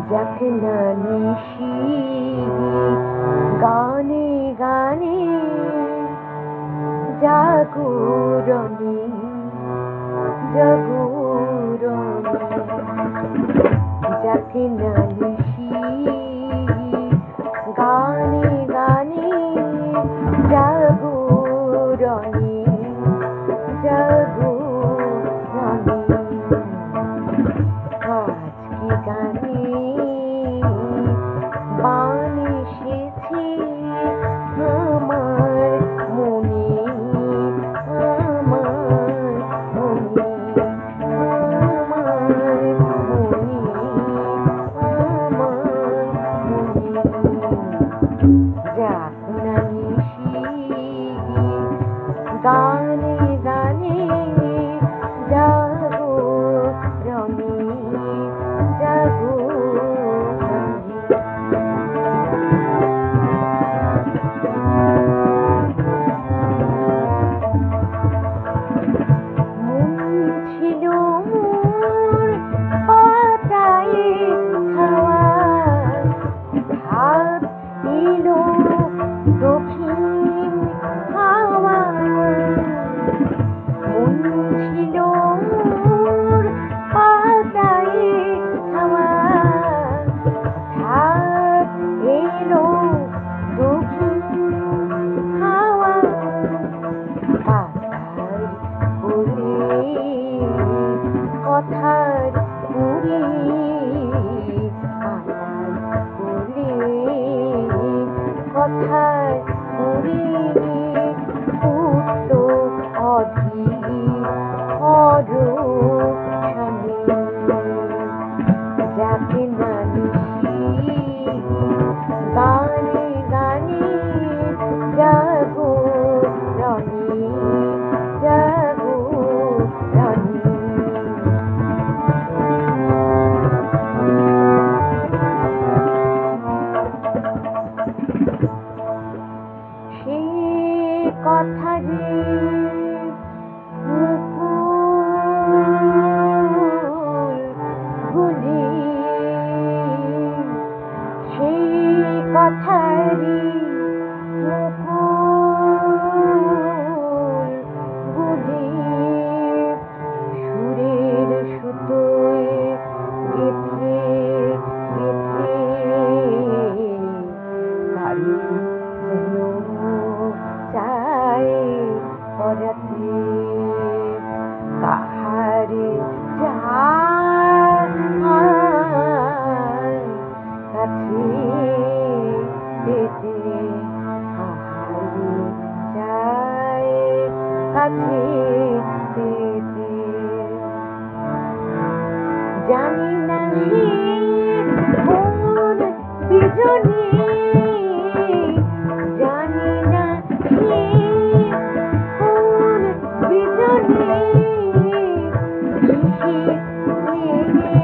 যাকে না নিশি গানে গানে জাগরণী জাগরণী যাকে না নিশি গানে গানে জাগরণী জাগরণী আজকে গানে বান এসেছে আমার মনে আমার মনে আমার মনে আমার মনে যাক না নিশি গানে গানে জাগরণী দক্ষিণ হাওয়া মন ছিল মোর পাতায় ছাওয়া হঠাৎ এলো দক্ষিণ হাওয়া পাতার ফুলে কথার পুরি পাতার ফুলে কথার পুরি উঠল অধীর যাকে না নিশি গানে গানে জাগরণী জাগরণী সে কথা যে কথারি মুকুল গুলি সুরের সুতোয় গেথে গেথে গাড়ি যেন চায় পরাতে কাহারে কাছে পেতে আহারে চায় কাছে পেতে জানি না কোন বিজনে জানি না কোন বিজনে কিসে জেগে